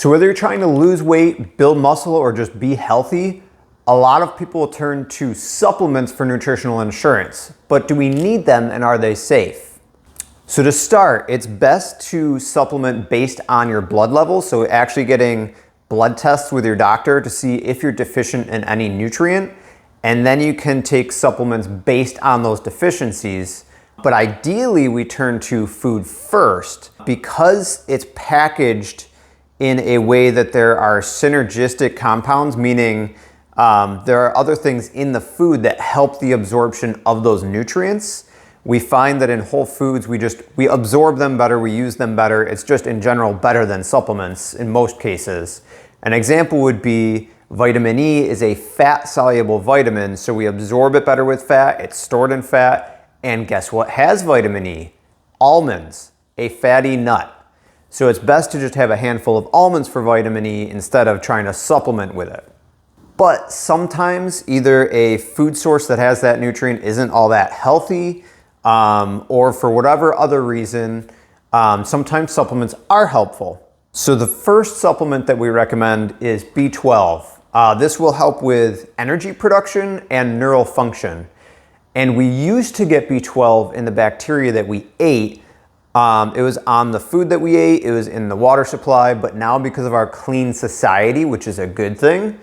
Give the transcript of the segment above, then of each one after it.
So whether you're trying to lose weight, build muscle, or just be healthy, a lot of people turn to supplements for nutritional insurance. But do we need them, and are they safe? So to start, it's best to supplement based on your blood levels. So actually getting blood tests with your doctor to see if you're deficient in any nutrient. And then you can take supplements based on those deficiencies. But ideally, we turn to food first because it's packaged in a way that there are synergistic compounds, meaning there are other things in the food that help the absorption of those nutrients. We find that in whole foods, we absorb them better, we use them better. It's just in general better than supplements in most cases. An example would be vitamin E is a fat-soluble vitamin, so we absorb it better with fat, it's stored in fat, and guess what has vitamin E? Almonds, a fatty nut. So it's best to just have a handful of almonds for vitamin E instead of trying to supplement with it. But sometimes either a food source that has that nutrient isn't all that healthy, or for whatever other reason, sometimes supplements are helpful. So the first supplement that we recommend is B12. This will help with energy production and neural function. And we used to get B12 in the bacteria that we ate. It was on the food that we ate, it was in the water supply, but now because of our clean society, which is a good thing,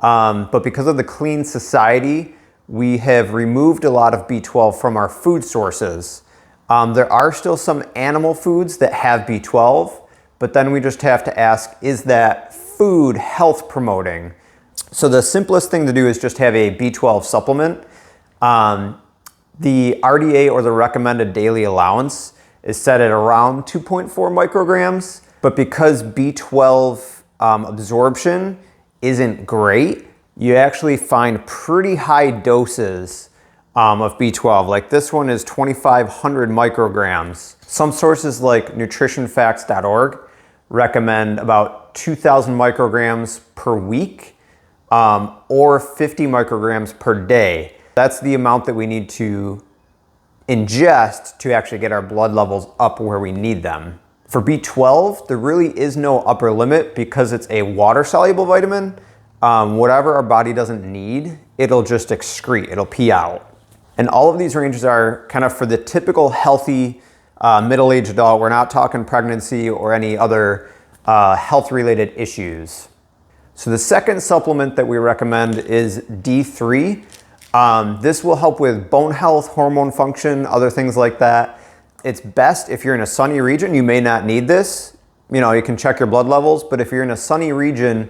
but because of the clean society, we have removed a lot of B12 from our food sources. There are still some animal foods that have B12, but then we just have to ask, is that food health promoting? So the simplest thing to do is just have a B12 supplement. The RDA, or the recommended daily allowance, is set at around 2.4 micrograms, but because B12 absorption isn't great, you actually find pretty high doses of B12. Like this one is 2,500 micrograms. Some sources like nutritionfacts.org recommend about 2,000 micrograms per week, or 50 micrograms per day. That's the amount that we need to ingest to actually get our blood levels up where we need them. For B12, there really is no upper limit because it's a water-soluble vitamin. Whatever our body doesn't need, it'll just excrete, it'll pee out. And all of these ranges are kind of for the typical healthy middle-aged adult. We're not talking pregnancy or any other health-related issues. So the second supplement that we recommend is D3. This will help with bone health, hormone function, other things like that. It's best if you're in a sunny region. You may not need this. You know, you can check your blood levels, but if you're in a sunny region,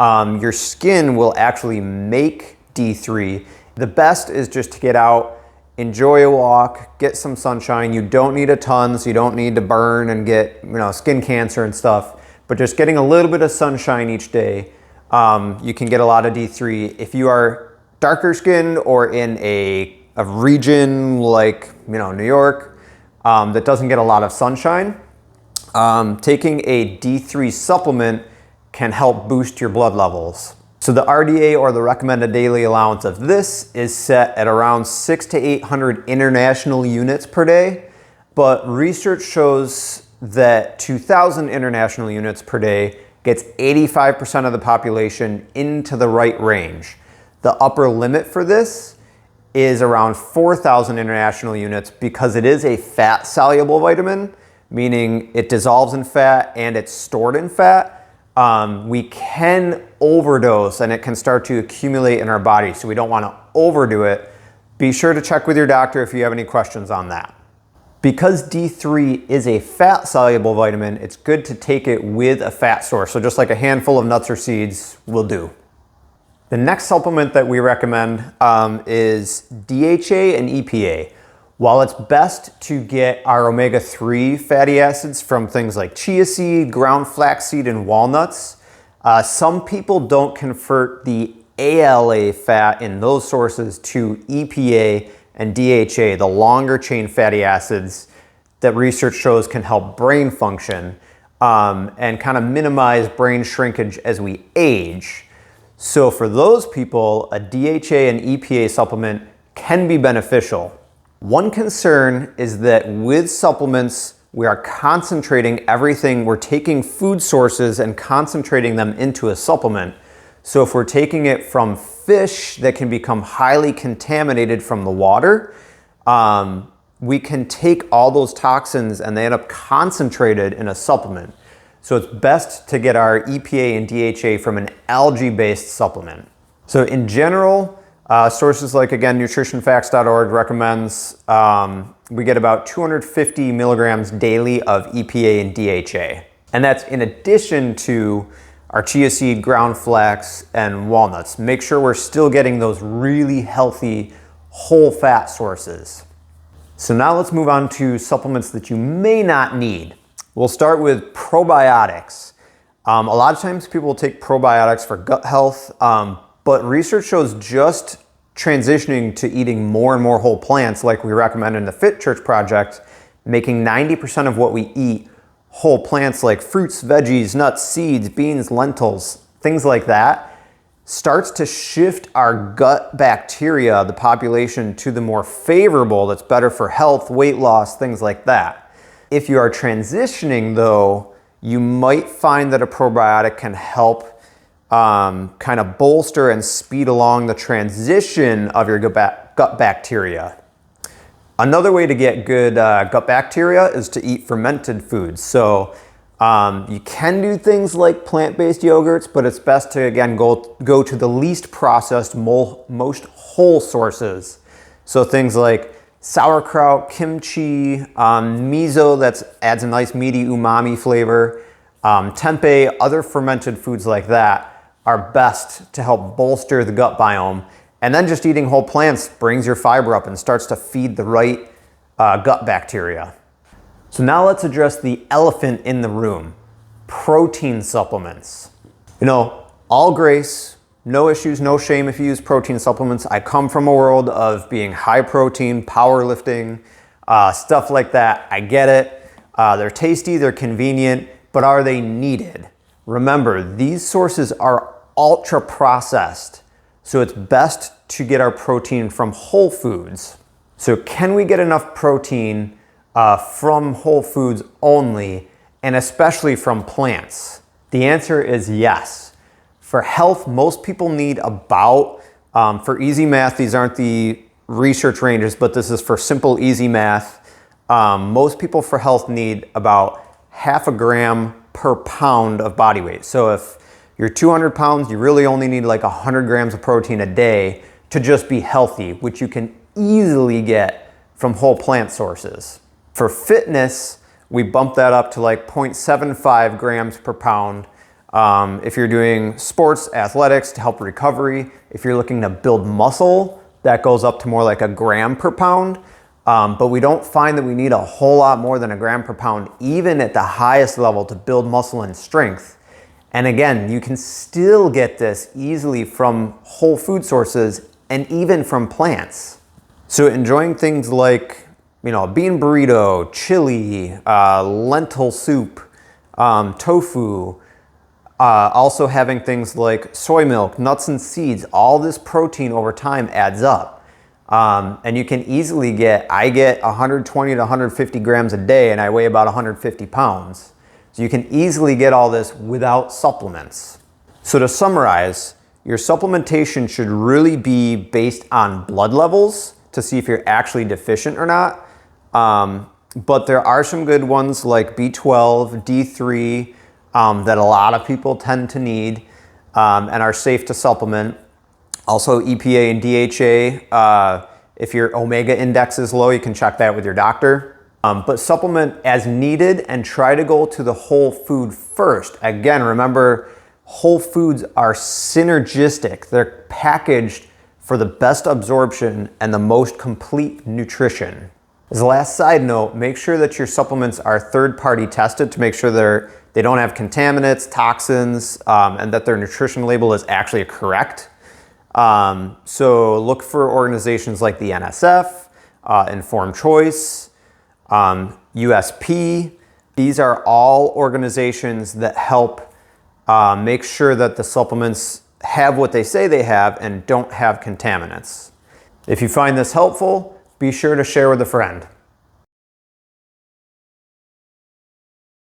your skin will actually make D3. The best is just to get out, enjoy a walk, get some sunshine. You don't need a ton, so you don't need to burn and get, skin cancer and stuff, but just getting a little bit of sunshine each day, you can get a lot of D3. If you are darker skinned or in a region like, New York, that doesn't get a lot of sunshine, taking a D3 supplement can help boost your blood levels. So the RDA, or the recommended daily allowance of this, is set at around 600 to 800 international units per day, but research shows that 2,000 international units per day gets 85% of the population into the right range. The upper limit for this is around 4,000 international units because it is a fat-soluble vitamin, meaning it dissolves in fat and it's stored in fat. We can overdose and it can start to accumulate in our body, so we don't want to overdo it. Be sure to check with your doctor if you have any questions on that. Because D3 is a fat-soluble vitamin, it's good to take it with a fat source, so just like a handful of nuts or seeds will do. The next supplement that we recommend is DHA and EPA. While it's best to get our omega-3 fatty acids from things like chia seed, ground flaxseed, and walnuts, some people don't convert the ALA fat in those sources to EPA and DHA, the longer chain fatty acids that research shows can help brain function and kind of minimize brain shrinkage as we age. So for those people, a DHA and EPA supplement can be beneficial. One concern is that with supplements, we are concentrating everything. We're taking food sources and concentrating them into a supplement. So if we're taking it from fish that can become highly contaminated from the water, we can take all those toxins and they end up concentrated in a supplement. So it's best to get our EPA and DHA from an algae-based supplement. So in general, sources like, again, nutritionfacts.org recommends we get about 250 milligrams daily of EPA and DHA. And that's in addition to our chia seed, ground flax, and walnuts. Make sure we're still getting those really healthy whole fat sources. So now let's move on to supplements that you may not need. We'll start with probiotics. A lot of times people will take probiotics for gut health, but research shows just transitioning to eating more and more whole plants, like we recommend in the FitChurch Project, making 90% of what we eat whole plants like fruits, veggies, nuts, seeds, beans, lentils, things like that, starts to shift our gut bacteria, the population, to the more favorable, that's better for health, weight loss, things like that. If you are transitioning though, you might find that a probiotic can help kind of bolster and speed along the transition of your gut bacteria. Another way to get good gut bacteria is to eat fermented foods. So you can do things like plant-based yogurts, but it's best to, again, go to the least processed, most whole sources. So things like sauerkraut, kimchi, miso that adds a nice meaty umami flavor, tempeh, other fermented foods like that are best to help bolster the gut biome. And then just eating whole plants brings your fiber up and starts to feed the right gut bacteria. So now let's address the elephant in the room, protein supplements. You know, all grace, no issues, no shame if you use protein supplements. I come from a world of being high protein, powerlifting, stuff like that. I get it. They're tasty, they're convenient, but are they needed? Remember, these sources are ultra processed, so it's best to get our protein from whole foods. So can we get enough protein from whole foods only, and especially from plants? The answer is yes. For health, most people need about, for easy math, these aren't the research ranges, but this is for simple, easy math. Most people for health need about 0.5 gram per pound of body weight. So if you're 200 pounds, you really only need like 100 grams of protein a day to just be healthy, which you can easily get from whole plant sources. For fitness, we bump that up to like 0.75 grams per pound. If you're doing sports, athletics to help recovery, if you're looking to build muscle, that goes up to more like 1 gram per pound. But we don't find that we need a whole lot more than 1 gram per pound, even at the highest level, to build muscle and strength. And again, you can still get this easily from whole food sources and even from plants. So enjoying things like, you know, a bean burrito, chili, lentil soup, tofu, also having things like soy milk, nuts and seeds, all this protein over time adds up. And you can easily I get 120 to 150 grams a day and I weigh about 150 pounds. So you can easily get all this without supplements. So to summarize, your supplementation should really be based on blood levels to see if you're actually deficient or not. But there are some good ones like B12, D3, that a lot of people tend to need and are safe to supplement. Also EPA and DHA, if your omega index is low, you can check that with your doctor. But supplement as needed and try to go to the whole food first. Again, remember, whole foods are synergistic. They're packaged for the best absorption and the most complete nutrition. As a last side note, make sure that your supplements are third-party tested to make sure they don't have contaminants, toxins, and that their nutrition label is actually correct. So look for organizations like the NSF, Informed Choice, USP. These are all organizations that help make sure that the supplements have what they say they have and don't have contaminants. If you find this helpful, be sure to share with a friend.